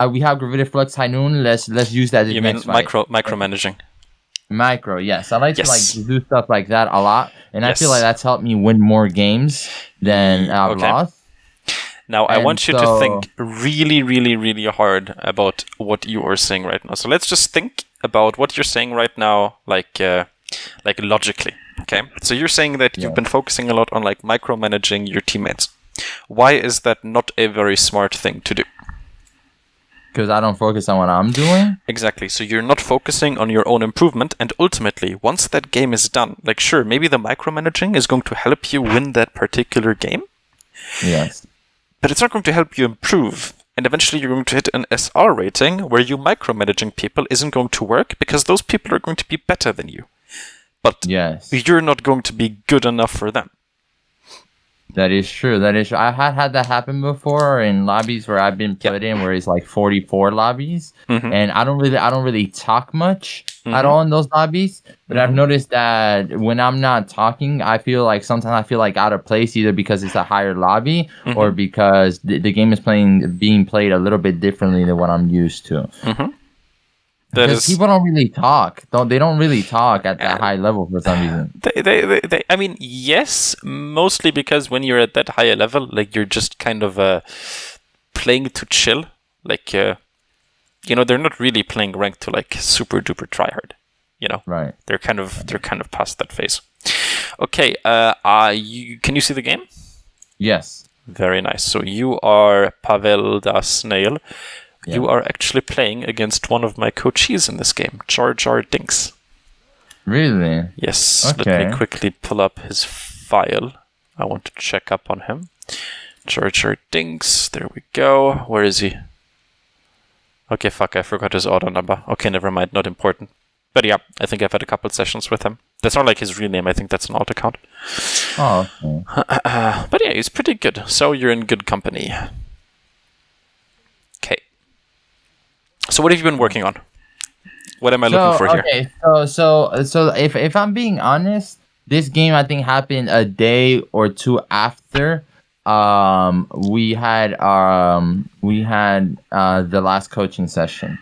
We have Gravitic Flux High Noon. Let's use that. You mean micromanaging? Micro, yes. I like to Yes. do stuff like that a lot, and I feel Yes. like that's helped me win more games than I've lost. Now, I And want you to think really, really, really hard about what you are saying right now. So let's just think about what you're saying right now, like logically. Okay. So you're saying that you've been focusing a lot on like micromanaging your teammates. Why is that not a very smart thing to do? Because I don't focus on what I'm doing. Exactly. So you're not focusing on your own improvement, and ultimately, once that game is done, like sure, maybe the micromanaging is going to help you win that particular game. Yes. But it's not going to help you improve. And eventually you're going to hit an SR rating where you micromanaging people isn't going to work because those people are going to be better than you. But you're not going to be good enough for them. That is true. That is true. I had that happen before in lobbies where I've been put in, where it's like 44 lobbies, and I don't really talk much at all in those lobbies. But I've noticed that when I'm not talking, sometimes I feel like out of place, either because it's a higher lobby or because the game is being played a little bit differently than what I'm used to. Because people don't really talk. They don't really talk at that high level for some reason. I mean, yes, mostly because when you're at that higher level, like you're just kind of playing to chill. Like, they're not really playing ranked to like super duper tryhard. Right? They're kind of past that phase. Okay, can you see the game? Yes. Very nice. So you are Pavel da Snail. You are actually playing against one of my coaches in this game, Jar Jar Dinks. Really? Yes. Okay. Let me quickly pull up his file. I want to check up on him. Jar Jar Dinks. There we go. Where is he? Okay, fuck, I forgot his auto number. Okay, never mind. Not important. But yeah, I think I've had a couple sessions with him. That's not like his real name. I think that's an alt account. Oh, okay. But yeah, he's pretty good. So you're in good company. Okay. So what have you been working on? What am I looking for here? Okay, so if I'm being honest, this game I think happened a day or two after we had the last coaching session.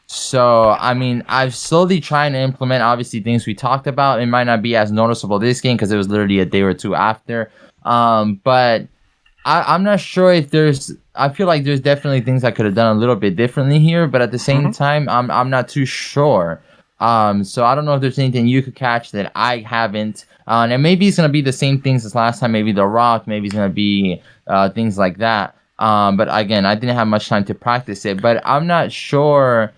So I mean, I've slowly trying to implement obviously things we talked about. It might not be as noticeable this game because it was literally a day or two after. But I'm not sure if I feel like there's definitely things I could have done a little bit differently here, but at the same time, I'm not too sure. So I don't know if there's anything you could catch that I haven't. And maybe it's gonna be the same things as last time. Maybe the rock. Maybe it's gonna be things like that. But again, I didn't have much time to practice it. But I'm not sure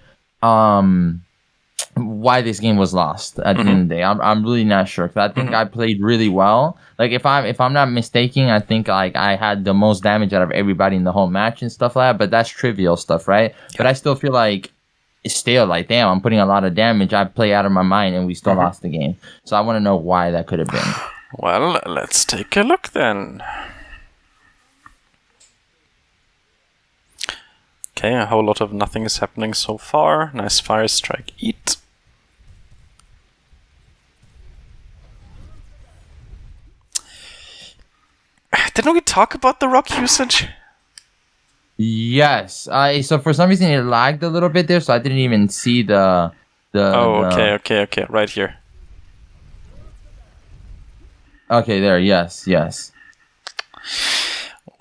why this game was lost at the end of the day. I'm really not sure, because I think I played really well. Like if I'm not mistaken, I think like I had the most damage out of everybody in the whole match and stuff like that. But that's trivial stuff, right? But I still feel like it's still like, damn, I'm putting a lot of damage. I play out of my mind and we still lost the game. So I want to know why that could have been. Well, let's take a look then. Okay, a whole lot of nothing is happening so far. Nice fire strike, eat. Didn't we talk about the rock usage? Yes. So for some reason it lagged a little bit there, so I didn't even see the. Okay. Right here. Okay, there. Yes.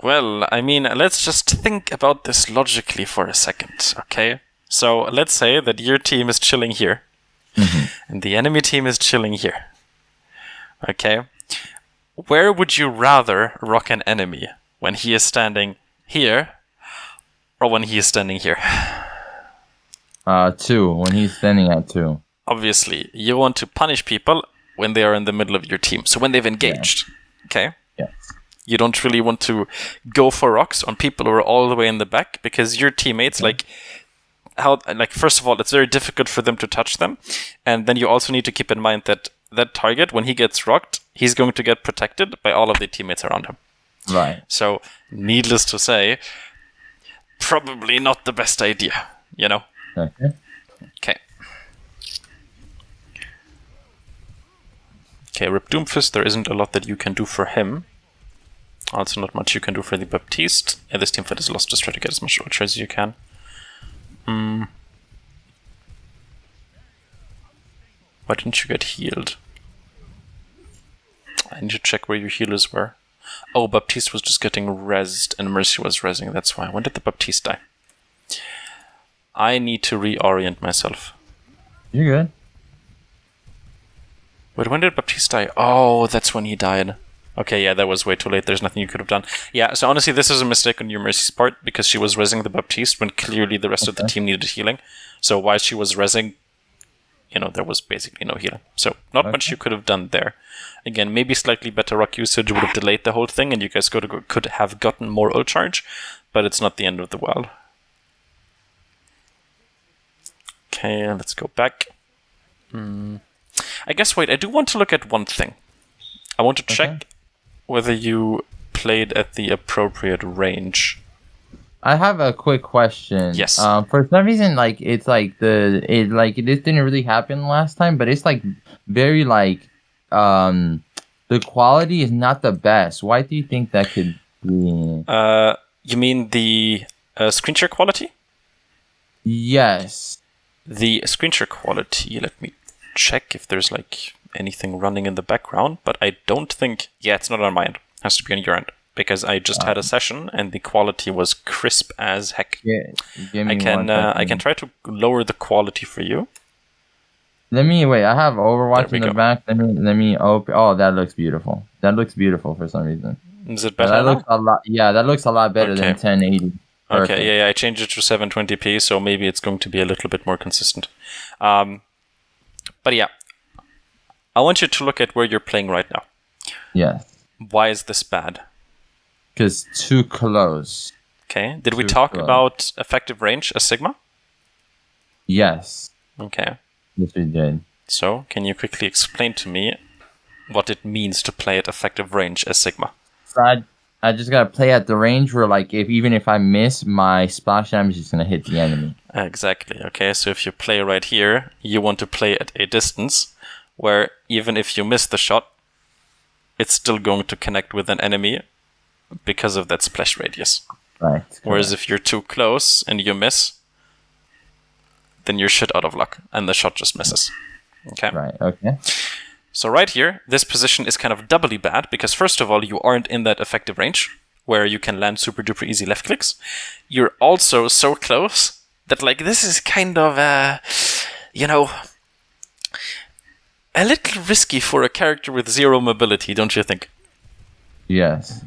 Well, I mean, let's just think about this logically for a second, okay? So let's say that your team is chilling here, and the enemy team is chilling here. Okay? Where would you rather rock an enemy? When he is standing here, or when he is standing here? 2. When he's standing at 2. Obviously, you want to punish people when they are in the middle of your team. So when they've engaged, okay? Yes. You don't really want to go for rocks on people who are all the way in the back, because your teammates, first of all, it's very difficult for them to touch them. And then you also need to keep in mind that that target, when he gets rocked, he's going to get protected by all of the teammates around him. Right. So, needless to say, probably not the best idea, you know? Okay. Okay, Rip Doomfist, there isn't a lot that you can do for him. Also not much you can do for the Baptiste. Yeah, this team fight is lost. Just try to get as much ultra as you can. Why didn't you get healed? I need to check where your healers were. Oh, Baptiste was just getting rezzed and Mercy was rezzing. That's why. When did the Baptiste die? I need to reorient myself. You're good. Wait, when did Baptiste die? Oh, that's when he died. Okay, yeah, that was way too late. There's nothing you could have done. Yeah, so honestly, this is a mistake on your Mercy's part because she was rezzing the Baptiste when clearly the rest of the team needed healing. So while she was rezzing, there was basically no healing. So not much you could have done there. Again, maybe slightly better rock usage would have delayed the whole thing and you guys could have gotten more ult charge, but it's not the end of the world. Okay, let's go back. I guess, wait, I do want to look at one thing. I want to check whether you played at the appropriate range. I have a quick question. Yes. For some reason, this didn't really happen last time, but it's very the quality is not the best. Why do you think that could be? You mean the screen share quality? Yes. The screen share quality. Let me check if there's anything running in the background, but I don't think. Yeah, it's not on my end. It has to be on your end. Because I just had a session and the quality was crisp as heck. Yeah, I can try to lower the quality for you. Let me wait. I have Overwatch in the back. Let me open. Oh, that looks beautiful. That looks beautiful for some reason. Is it better? That looks a lot. Yeah, that looks a lot better than 1080. Perfect. Okay, yeah, I changed it to 720p, so maybe it's going to be a little bit more consistent. But yeah, I want you to look at where you're playing right now. Yes. Why is this bad? Because too close. Okay. Did we talk about effective range as Sigma? Yes. Okay. Yes, we did. So, can you quickly explain to me what it means to play at effective range as Sigma? So I just gotta play at the range where, even if I miss, my splash damage is gonna hit the enemy. Exactly. Okay. So if you play right here, you want to play at a distance where even if you miss the shot, it's still going to connect with an enemy because of that splash radius. Right. Whereas if you're too close and you miss, then you're shit out of luck and the shot just misses. Okay. Right. Okay. So right here, this position is kind of doubly bad because first of all, you aren't in that effective range where you can land super duper easy left clicks. You're also so close that this is kind of a little risky for a character with 0 mobility, don't you think? Yes.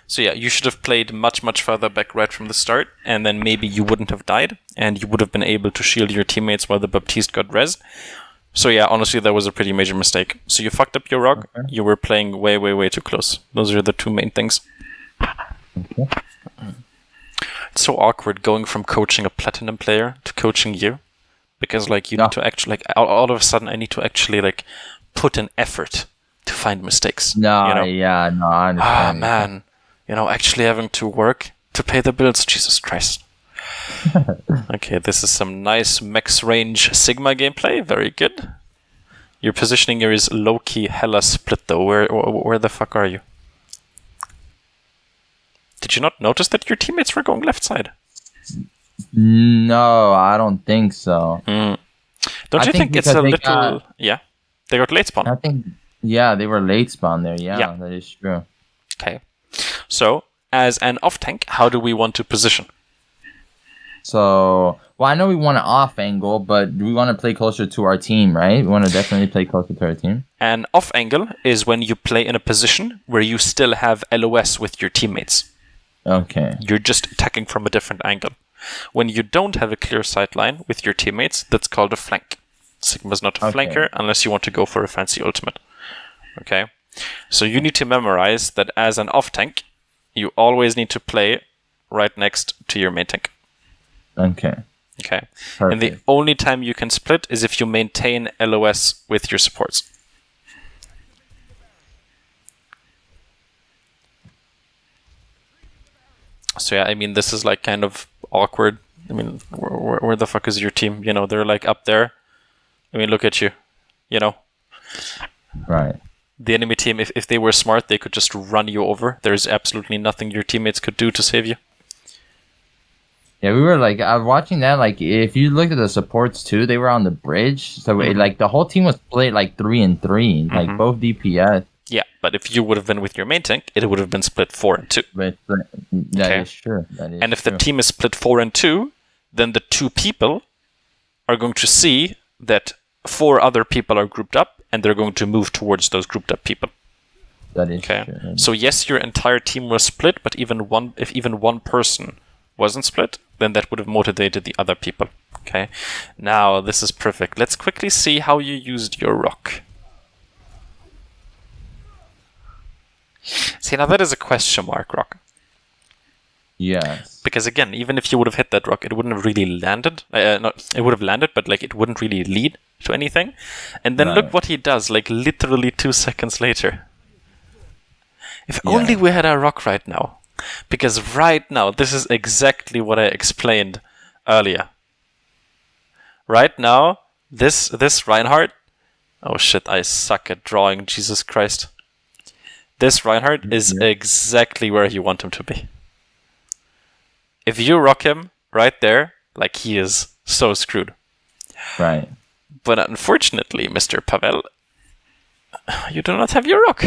So yeah, you should have played much, much further back right from the start, and then maybe you wouldn't have died, and you would have been able to shield your teammates while the Baptiste got rezzed. So yeah, honestly, that was a pretty major mistake. So you fucked up your rock, you were playing way, way, way too close. Those are the two main things. Okay. It's so awkward going from coaching a platinum player to coaching you, because you need to actually, all of a sudden I need to actually put an effort to find mistakes. No, yeah, no, I understand. Ah, man. Actually having to work to pay the bills. Jesus Christ. Okay, this is some nice max range Sigma gameplay. Very good. Your positioning here is low-key hella split though. Where the fuck are you? Did you not notice that your teammates were going left side? No, I don't think so. Don't you think it's a little... Yeah? They got late spawn. I think... Yeah, they were late spawn there. Yeah, that is true. Okay. So, as an off-tank, how do we want to position? So, I know we want an off angle, but we want to play closer to our team, right? We want to definitely play closer to our team. An off angle is when you play in a position where you still have LOS with your teammates. Okay. You're just attacking from a different angle. When you don't have a clear sight line with your teammates, that's called a flank. Sigma's not a flanker unless you want to go for a fancy ultimate. Okay? So you need to memorize that as an off-tank, you always need to play right next to your main tank. Okay. Okay. Perfect. And the only time you can split is if you maintain LOS with your supports. So yeah, I mean, this is kind of awkward. I mean, where the fuck is your team? They're up there. I mean, look at you. Right. The enemy team, if they were smart, they could just run you over. There's absolutely nothing your teammates could do to save you. Yeah, we were like, watching that, like, if you looked at the supports too, they were on the bridge. So, like, the whole team was split, like, 3-3, like, both DPS. Yeah, but if you would have been with your main tank, it would have been split 4-2. But that is true. And if the team is split 4-2, then the 2 people are going to see that 4 other people are grouped up, and they're going to move towards those grouped up people. That is true. So yes, your entire team was split, but if even one person wasn't split, then that would have motivated the other people. Okay. Now this is perfect. Let's quickly see how you used your rock. See, now that is a question mark rock. Yes. Because again, even if you would have hit that rock, it wouldn't have really landed. It would have landed, but like it wouldn't really lead to anything. And then look what he does, like literally 2 seconds later. If only we had a rock right now. Because right now, this is exactly what I explained earlier. Right now, this Reinhardt... Oh shit, I suck at drawing, Jesus Christ. This Reinhardt is exactly where you want him to be. If you rock him right there, like he is so screwed. Right. But unfortunately, Mr. Pavel, you do not have your rock.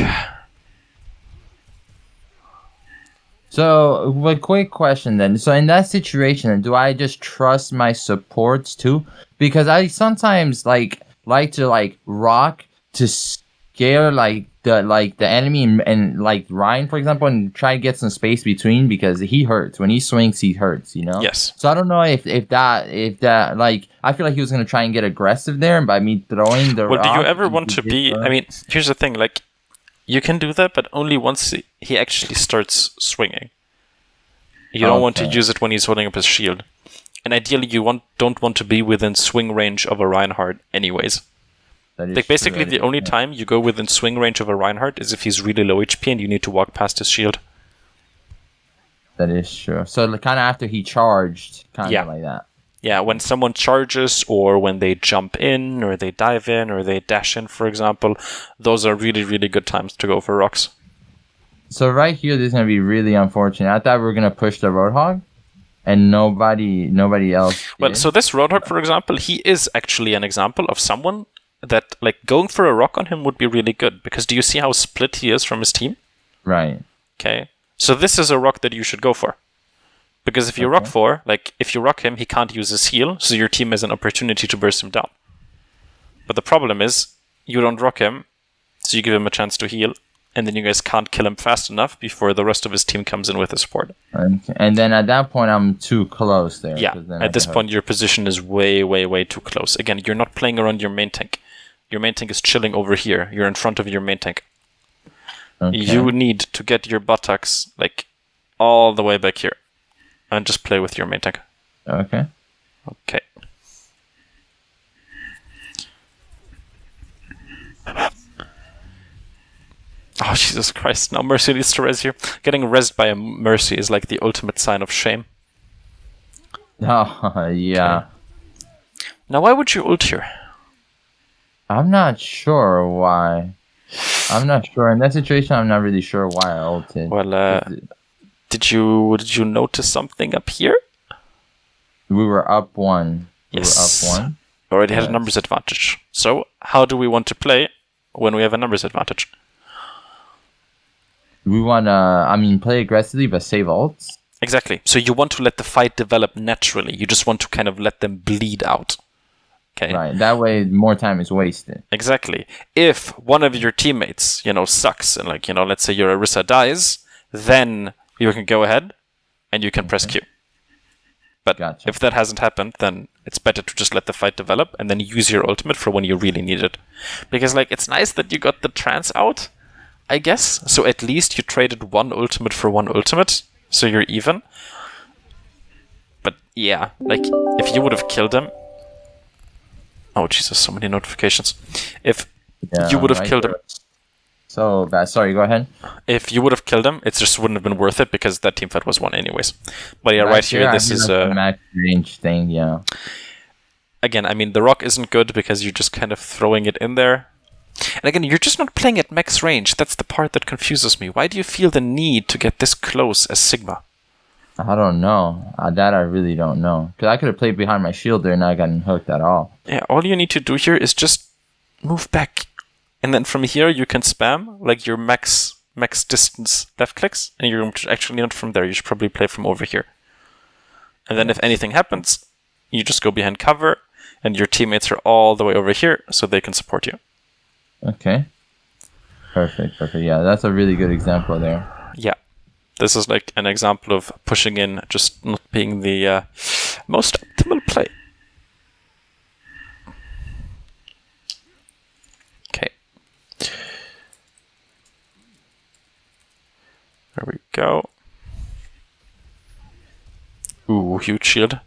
So, a quick question then. So, in that situation, do I just trust my supports too? Because I sometimes like to rock to scare the enemy and like Ryan, for example, and try to get some space between, because he hurts. When he swings, he hurts, you know? Yes. So I don't know if that like, I feel like he was gonna try and get aggressive there, and by me throwing the Well, do you ever want to be... I mean, here's the thing, like, you can do that, but only once he actually starts swinging. You don't want to use it when he's holding up his shield. And ideally, you don't want to be within swing range of a Reinhardt anyways. Like, basically, the only time you go within swing range of a Reinhardt is if he's really low HP and you need to walk past his shield. That is true. So, kind of after he charged, kind of like that. Yeah, when someone charges, or when they jump in, or they dive in, or they dash in, for example, those are really, really good times to go for rocks. So right here, this is going to be really unfortunate. I thought we were going to push the Roadhog, and nobody else did. Well, so this Roadhog, for example, he is actually an example of someone that, like, going for a rock on him would be really good. Because do you see how split he is from his team? Right. Okay. So this is a rock that you should go for. Because if you if you rock him, he can't use his heal, so your team has an opportunity to burst him down. But the problem is, you don't rock him, so you give him a chance to heal, and then you guys can't kill him fast enough before the rest of his team comes in with his support. Okay. And then at that point, I'm too close there. Yeah, at this point, your position is way, way, way too close. Again, you're not playing around your main tank. Your main tank is chilling over here. You're in front of your main tank. Okay. You need to get your buttocks, like, all the way back here. And just play with your main tank. Okay. Okay. Oh, Jesus Christ. Now Mercy needs to res here. Getting rezzed by a Mercy is like the ultimate sign of shame. Oh, yeah. Okay. Now, why would you ult here? I'm not sure why. I'm not sure. In that situation, I'm not really sure why I ulted. Well, did you notice something up here? We were up 1. Yes. We were up 1. Already had a numbers advantage. So, how do we want to play when we have a numbers advantage? We want to, play aggressively, but save ults. Exactly. So you want to let the fight develop naturally. You just want to kind of let them bleed out. Okay. Right. That way, more time is wasted. Exactly. If one of your teammates, sucks, and let's say your Orisa dies, then you can go ahead and you can press Q. But if that hasn't happened, then it's better to just let the fight develop and then use your ultimate for when you really need it. Because, it's nice that you got the trance out, I guess. So at least you traded one ultimate for one ultimate, so you're even. But yeah, if you would have killed him... Oh, Jesus, so many notifications. If you would have killed him... So bad. Sorry, go ahead. If you would have killed him, it just wouldn't have been worth it because that teamfight was won anyways. But yeah, right here, this is a max range thing, yeah. Again, the rock isn't good because you're just kind of throwing it in there. And again, you're just not playing at max range. That's the part that confuses me. Why do you feel the need to get this close as Sigma? I don't know. That I really don't know. Because I could have played behind my shield there and not gotten hooked at all. Yeah, all you need to do here is just move back. And then from here, you can spam like your max distance left clicks. And you're actually not from there. You should probably play from over here. And then if anything happens, you just go behind cover. And your teammates are all the way over here, so they can support you. Okay. Perfect. Yeah, that's a really good example there. Yeah. This is like an example of pushing in, just not being the most optimal play. Okay. There we go. Ooh, huge shield.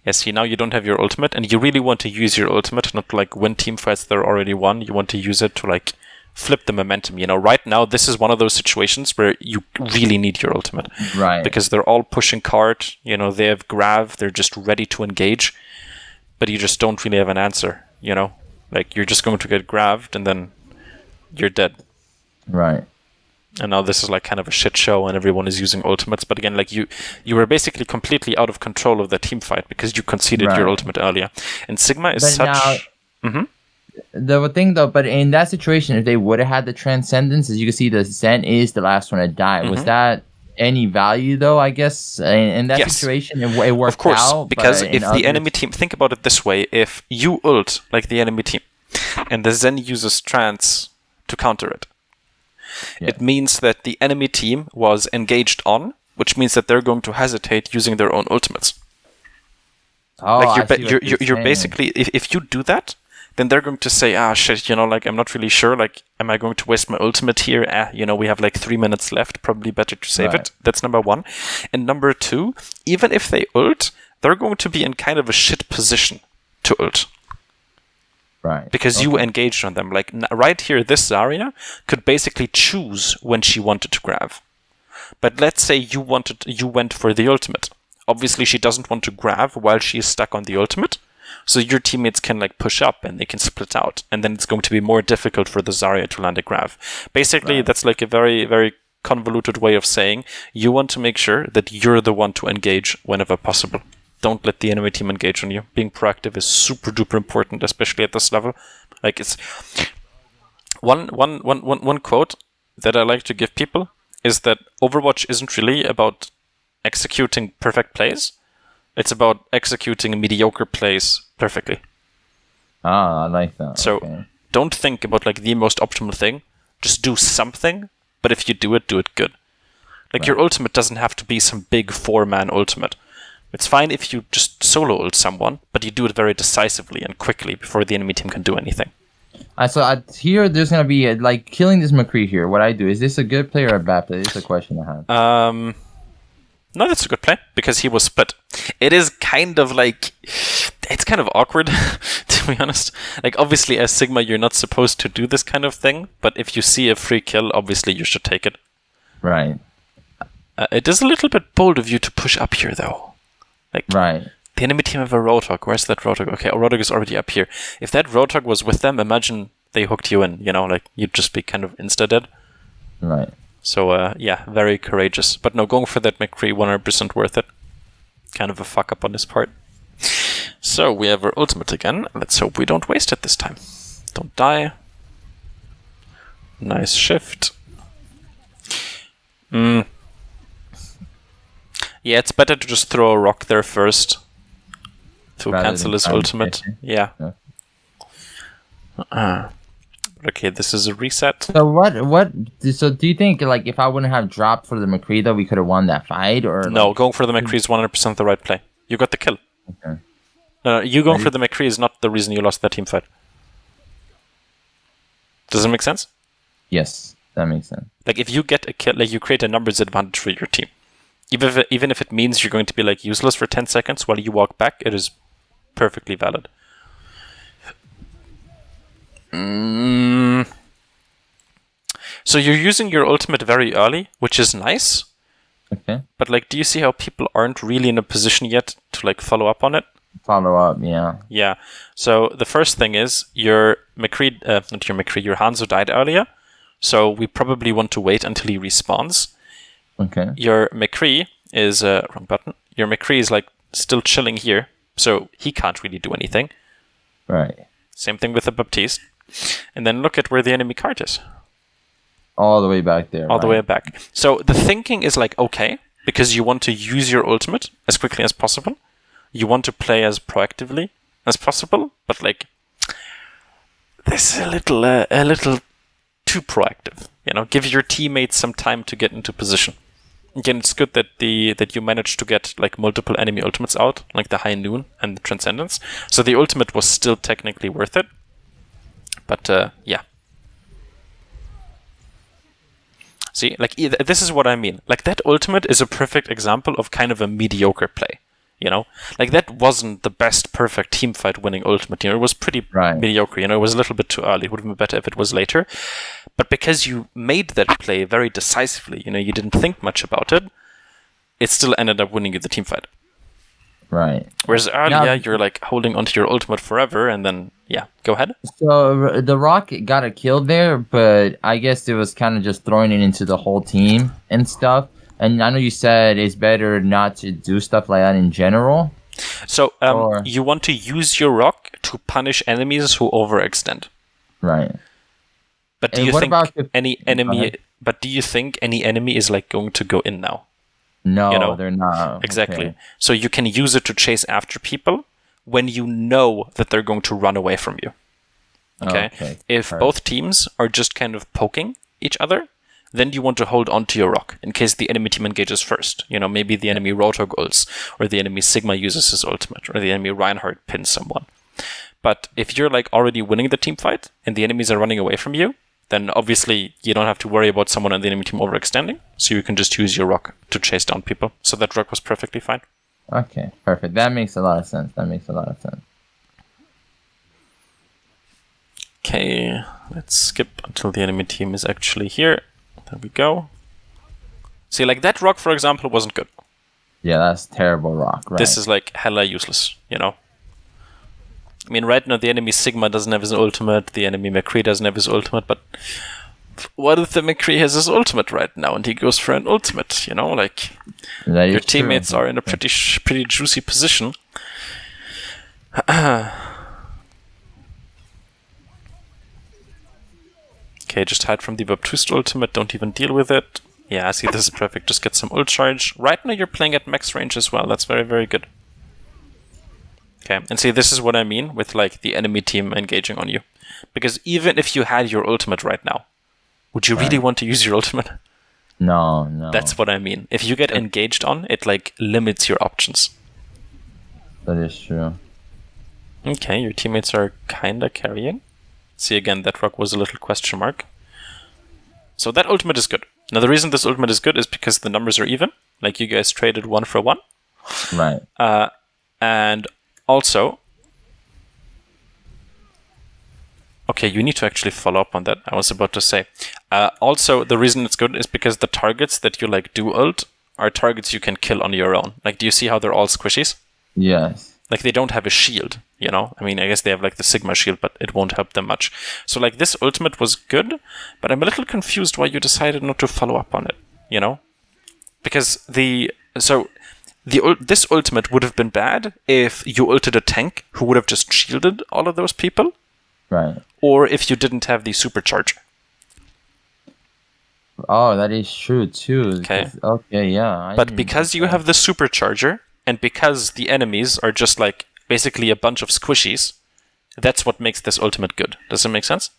Yeah, see, now you don't have your ultimate, and you really want to use your ultimate, not to like win team fights that are already won. You want to use it to like flip the momentum. You know, right now, this is one of those situations where you really need your ultimate. Right. Because they're all pushing card, you know, they have grav, they're just ready to engage, but you just don't really have an answer, you know? Like, you're just going to get grabbed, and then you're dead. Right. And now this is like kind of a shit show and everyone is using ultimates. But again, like you were basically completely out of control of the team fight because you conceded your ultimate earlier. And Sigma is such... The thing though, but in that situation, if they would have had the Transcendence, as you can see, the Zen is the last one to die. Was that any value though, I guess? In that situation, it worked out. Of course, because if the enemy team... Think about it this way. If you ult like the enemy team and the Zen uses Trance to counter it, it means that the enemy team was engaged on, which means that they're going to hesitate using their own ultimates. Oh, like you're basically, if you do that, then they're going to say, shit, you know, like, I'm not really sure, like, am I going to waste my ultimate here? You know, we have like 3 minutes left, probably better to save it. That's number one. And number two, even if they ult, they're going to be in kind of a shit position to ult. Right. Because you engaged on them. Like, right here, this Zarya could basically choose when she wanted to grab. But let's say you went for the ultimate. Obviously, she doesn't want to grab while she is stuck on the ultimate. So your teammates can like push up and they can split out. And then it's going to be more difficult for the Zarya to land a grab. Basically, that's like a very, very convoluted way of saying you want to make sure that you're the one to engage whenever possible. Don't let the enemy team engage on you. Being proactive is super duper important, especially at this level. Like, it's one quote that I like to give people is that Overwatch isn't really about executing perfect plays. It's about executing mediocre plays perfectly. Ah, I like that. So don't think about like the most optimal thing. Just do something, but if you do it good. Like your ultimate doesn't have to be some big 4-man ultimate. It's fine if you just solo ult someone, but you do it very decisively and quickly before the enemy team can do anything. Here, there's going to be, like, killing this McCree here. What I do, is this a good play or a bad play? This is a question I have. No, that's a good play, because he was split. It is kind of like... It's kind of awkward, to be honest. Like, obviously, as Sigma, you're not supposed to do this kind of thing, but if you see a free kill, obviously you should take it. Right. It is a little bit bold of you to push up here, though. Like, the enemy team have a Roadhog. Where's that Roadhog? Okay, Roadhog is already up here. If that Roadhog was with them, imagine they hooked you in, you know, like, you'd just be kind of insta-dead. Right. So, yeah, very courageous. But no, going for that McCree, 100% worth it. Kind of a fuck-up on his part. So, we have our ultimate again. Let's hope we don't waste it this time. Don't die. Nice shift. Yeah, it's better to just throw a rock there first to cancel his ultimate. Yeah. Okay, this is a reset. So So do you think, like, if I wouldn't have dropped for the McCree, though, we could have won that fight? Or no, going for the McCree is 100% the right play. You got the kill. Okay. No, you going for the McCree is not the reason you lost that team fight. Does it make sense? Yes, that makes sense. Like, if you get a kill, like, you create a numbers advantage for your team. Even if it means you're going to be like useless for 10 seconds while you walk back, it is perfectly valid. So you're using your ultimate very early, which is nice. Okay. But like, do you see how people aren't really in a position yet to like follow up on it? Follow up, yeah. Yeah. So the first thing is your McCree, not your McCree, your Hanzo died earlier. So we probably want to wait until he respawns. Okay. Your McCree is wrong button. Your McCree is like still chilling here, so he can't really do anything. Right. Same thing with the Baptiste. And then look at where the enemy cart is. All the way back there. All the way back. So the thinking is like, okay, because you want to use your ultimate as quickly as possible. You want to play as proactively as possible, but like this is a little too proactive. You know, give your teammates some time to get into position. Again, it's good that you managed to get like multiple enemy ultimates out, like the High Noon and the Transcendence. So the ultimate was still technically worth it. But yeah. See, like this is what I mean. Like that ultimate is a perfect example of kind of a mediocre play. You know, like that wasn't the best perfect team fight winning ultimate. You know, it was pretty mediocre. You know, it was a little bit too early. It would have been better if it was later. But because you made that play very decisively, you know, you didn't think much about it, it still ended up winning you the team fight. Right. Whereas earlier, you're like holding onto your ultimate forever, and then, yeah, go ahead. So the Rock got a kill there, but I guess it was kind of just throwing it into the whole team and stuff. And I know you said it's better not to do stuff like that in general. So you want to use your Rock to punish enemies who overextend. Right. But do you think any enemy? But do you think any enemy is like going to go in now? No, you know? They're not. Exactly. Okay. So you can use it to chase after people when you know that they're going to run away from you. Okay. If both teams are just kind of poking each other, then you want to hold on to your Rock in case the enemy team engages first. You know, maybe the enemy Rotor goals, or the enemy Sigma uses his ultimate, or the enemy Reinhardt pins someone. But if you're like already winning the team fight and the enemies are running away from you, then obviously you don't have to worry about someone on the enemy team overextending, so you can just use your Rock to chase down people. So that Rock was perfectly fine. Okay, perfect. That makes a lot of sense. Okay, let's skip until the enemy team is actually here. There we go. See, like that Rock, for example, wasn't good. Yeah, that's terrible Rock, right? This is like hella useless, you know? I mean, right now the enemy Sigma doesn't have his ultimate, the enemy McCree doesn't have his ultimate, but what if the McCree has his ultimate right now and he goes for an ultimate, you know? Like, your teammates are in a pretty juicy position. Okay, just hide from the Baptiste ultimate, don't even deal with it. Yeah, I see, this is perfect, just get some ult charge. Right now you're playing at max range as well, that's very, very good. Okay, and see, this is what I mean with like the enemy team engaging on you. Because even if you had your ultimate right now, would you really want to use your ultimate? No. That's what I mean. If you get engaged on, it like limits your options. That is true. Okay, your teammates are kinda carrying. See, again, that Rock was a little question mark. So that ultimate is good. Now the reason this ultimate is good is because the numbers are even. Like you guys traded 1 for 1. Right. And also, okay, you need to actually follow up on that. I was about to say. Also, the reason it's good is because the targets that you like do ult are targets you can kill on your own. Like, do you see how they're all squishies? Yes. Like, they don't have a shield, you know? I mean, I guess they have like the Sigma shield, but it won't help them much. So like this ultimate was good, but I'm a little confused why you decided not to follow up on it, you know? Because this ultimate would have been bad if you ulted a tank who would have just shielded all of those people. Right. Or if you didn't have the supercharger. Oh, that is true too. Okay. Okay, yeah. But because you have the supercharger, and because the enemies are just like basically a bunch of squishies, that's what makes this ultimate good. Does it make sense?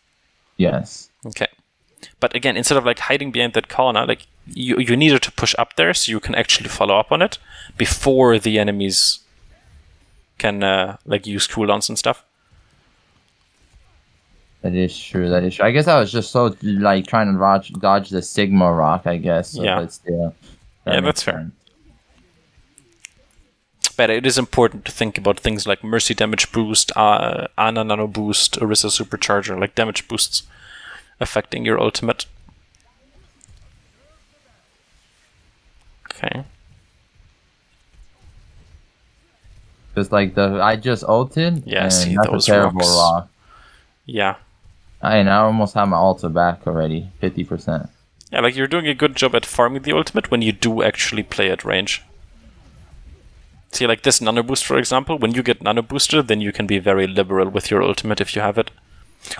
Yes. Okay. But again, instead of like hiding behind that corner, like you needed to push up there so you can actually follow up on it before the enemies can like use cooldowns and stuff. That is true. I guess I was just so like trying to dodge the Sigma Rock, I guess. So, yeah. But still, that's fair. But it is important to think about things like Mercy damage boost, Ana nano boost, Orisa supercharger, like damage boosts affecting your ultimate. Okay. Because like I just ulted. Yeah, and see that's those a terrible rocks. rock. Yeah. I almost have my ulta back already, 50%. Yeah, like you're doing a good job at farming the ultimate when you do actually play at range. See, like this nano boost, for example, when you get nano boosted, then you can be very liberal with your ultimate if you have it.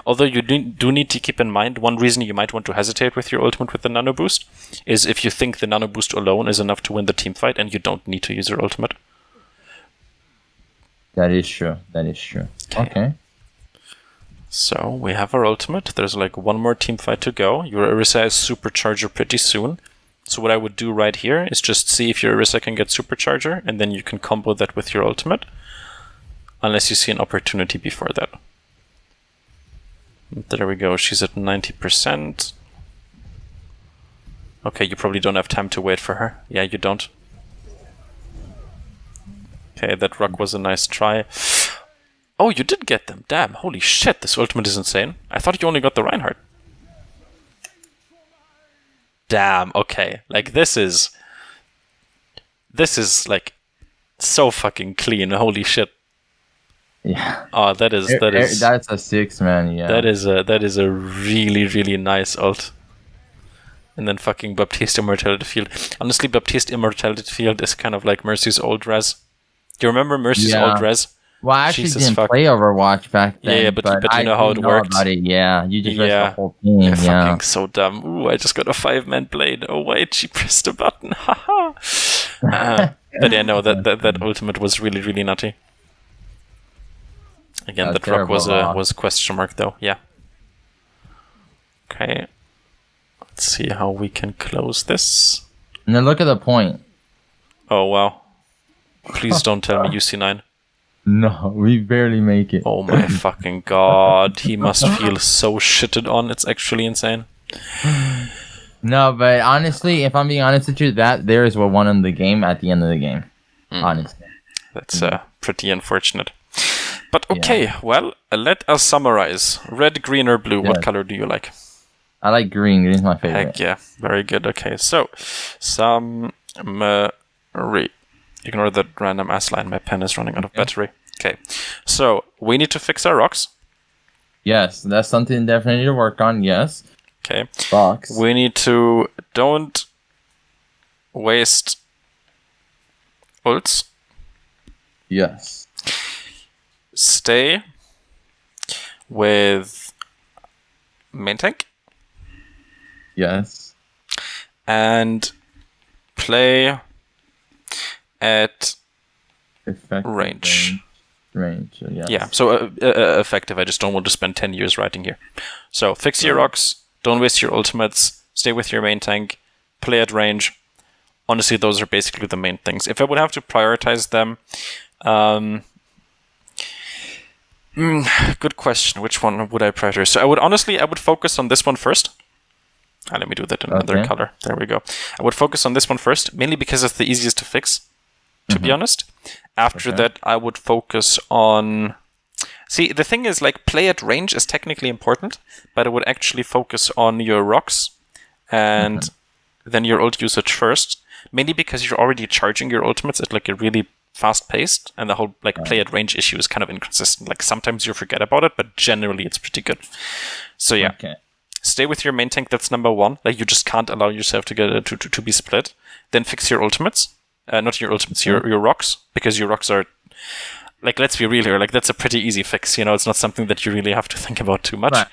Although you do need to keep in mind, one reason you might want to hesitate with your ultimate with the nano boost is if you think the nano boost alone is enough to win the team fight and you don't need to use your ultimate. That is true. Okay. So we have our ultimate. There's like one more team fight to go. Your Orisa is supercharger pretty soon. So what I would do right here is just see if your Orisa can get supercharger, and then you can combo that with your ultimate. Unless you see an opportunity before that. There we go, she's at 90%. Okay, you probably don't have time to wait for her. Yeah, you don't. Okay, that rock was a nice try. Oh, you did get them. Damn, holy shit, this ultimate is insane. I thought you only got the Reinhardt. Damn, okay. Like, this is like so fucking clean. Holy shit. Yeah. Oh, that's a 6, man. Yeah. That is a really, really nice ult. And then fucking Baptiste Immortality Field. Honestly, Baptiste Immortality Field is kind of like Mercy's old res. Do you remember Mercy's old res? Well, I actually didn't play Overwatch back then. Yeah, but you know how it worked. Yeah, you just read the whole thing. Yeah, fucking so dumb. Ooh, I just got a 5-man blade. Oh wait, she pressed a button. Haha. But yeah, no, that ultimate was really, really nutty. Again, that rock was question mark though. Yeah. Okay. Let's see how we can close this. And then look at the point. Oh wow! Please don't tell me UC9. No, we barely make it. Oh my fucking god! He must feel so shitted on. It's actually insane. No, but honestly, if I'm being honest with you, that there is what won him the game at the end of the game. Honestly, that's pretty unfortunate. But okay, well, let us summarize. Red, green, or blue? What color do you like? I like green. Green's my favorite. Heck yeah, very good. Okay, so summary. Ignore that random ass line. My pen is running out of battery. Okay, so we need to fix our rocks. Yes, that's something definitely to work on. Yes. Okay. Rocks. We need to don't waste ults. Yes. Stay with main tank. Yes. And play at effective range. Yes. Yeah, so effective. I just don't want to spend 10 years writing here. So fix your rocks, don't waste your ultimates, stay with your main tank, play at range. Honestly, those are basically the main things. If I would have to prioritize them, good question. Which one would I prioritize? So I would focus on this one first. Let me do that in another color. There we go. I would focus on this one first, mainly because it's the easiest to fix, to be honest. After that, I would focus on... See, the thing is, like, play at range is technically important, but I would actually focus on your rocks and then your ult usage first, mainly because you're already charging your ultimates at, like, a really fast paced, and the whole, like, play at range issue is kind of inconsistent. Like, sometimes you forget about it, but generally it's pretty good. So, yeah. Stay with your main tank, that's number one. Like, you just can't allow yourself to get to be split. Then fix your ultimates. Not your ultimates, your rocks, because your rocks are, like, let's be real here, like, that's a pretty easy fix, you know, it's not something that you really have to think about too much. Right.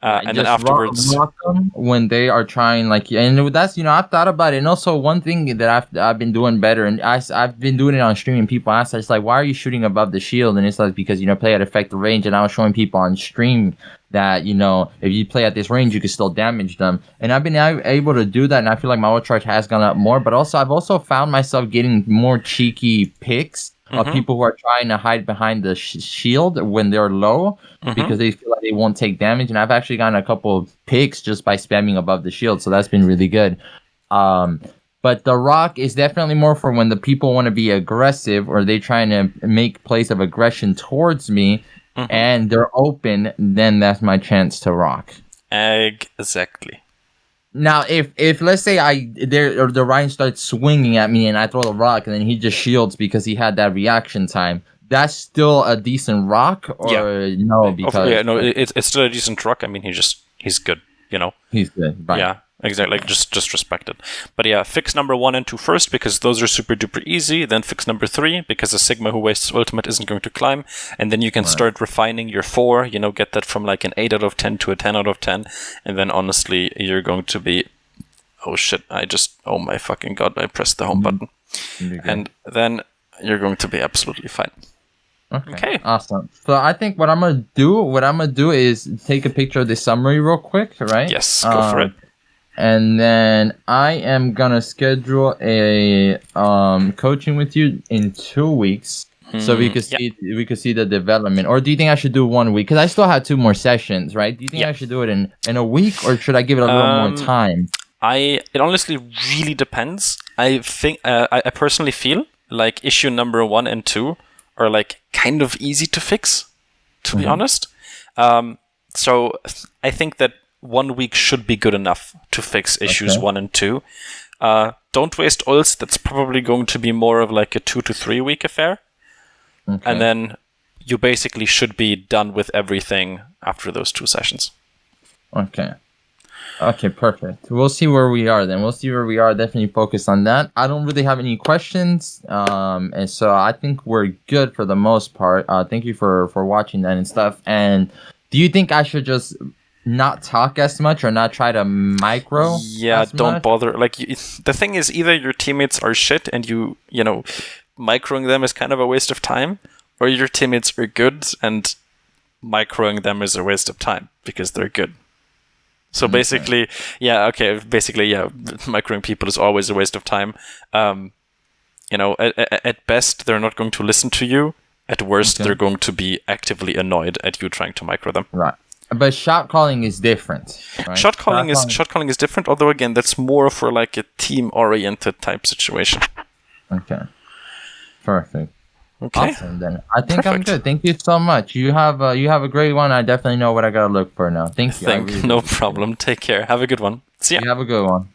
And then afterwards... rock them when they are trying, like, and that's, you know, I've thought about it, and also one thing that I've been doing better, and I've been doing it on stream, and people ask, it's like, why are you shooting above the shield? And it's like, because, you know, play at effective range, and I was showing people on stream that, you know, if you play at this range, you can still damage them. And I've been able to do that, and I feel like my ult charge has gone up more, but also I've also found myself getting more cheeky picks of people who are trying to hide behind the shield when they're low because they feel like they won't take damage. And I've actually gotten a couple of picks just by spamming above the shield, so that's been really good. But the rock is definitely more for when the people want to be aggressive or they trying to make plays of aggression towards me. And they're open, then that's my chance to rock. Exactly. Now, if let's say the Ryan starts swinging at me and I throw the rock and then he just shields because he had that reaction time, that's still a decent rock, or no? Because it's still a decent rock. I mean, he's good. He's good. Right. Yeah, exactly. Like just respect it. But yeah, fix number 1 and 2 first because those are super duper easy. Then fix number 3 because a Sigma who wastes ultimate isn't going to climb, and then you can start refining your 4. Get that from like an 8 out of 10 to a 10 out of 10, and then honestly, you're going to be. Oh shit! Oh my fucking god! I pressed the home button, and then you're going to be absolutely fine. Okay. Awesome. So I think what I'm gonna do is take a picture of the summary real quick, right? Yes, go for it. And then I am gonna schedule a coaching with you in 2 weeks, so we could see the development. Or do you think I should do 1 week? Because I still have 2 more sessions, right? Do you think I should do it in a week, or should I give it a little more time? It honestly really depends. I think I personally feel like issue number 1 and 2 are like kind of easy to fix, to be honest. So I think that 1 week should be good enough to fix issues 1 and 2. Don't waste ults. That's probably going to be more of like a 2 to 3 week affair. And then you basically should be done with everything after those 2 sessions. Okay, perfect. We'll see where we are then. Definitely focus on that. I don't really have any questions. And so I think we're good for the most part. Thank you for watching that and stuff. And do you think I should just not talk as much or not try to micro? Yeah, don't bother. Like the thing is, either your teammates are shit and you microing them is kind of a waste of time, or your teammates are good and microing them is a waste of time because they're good. So basically, microing people is always a waste of time. At best, they're not going to listen to you. At worst, they're going to be actively annoyed at you trying to micro them. Right. But shot calling is different. Right? Shot calling is different, although again, that's more for like a team-oriented type situation. Okay. Perfect. Okay. Awesome, then. I think I'm good. Thank you so much. You have a great one. I definitely know what I gotta look for now. Thank you. No problem. Take care. Have a good one. See ya. You have a good one.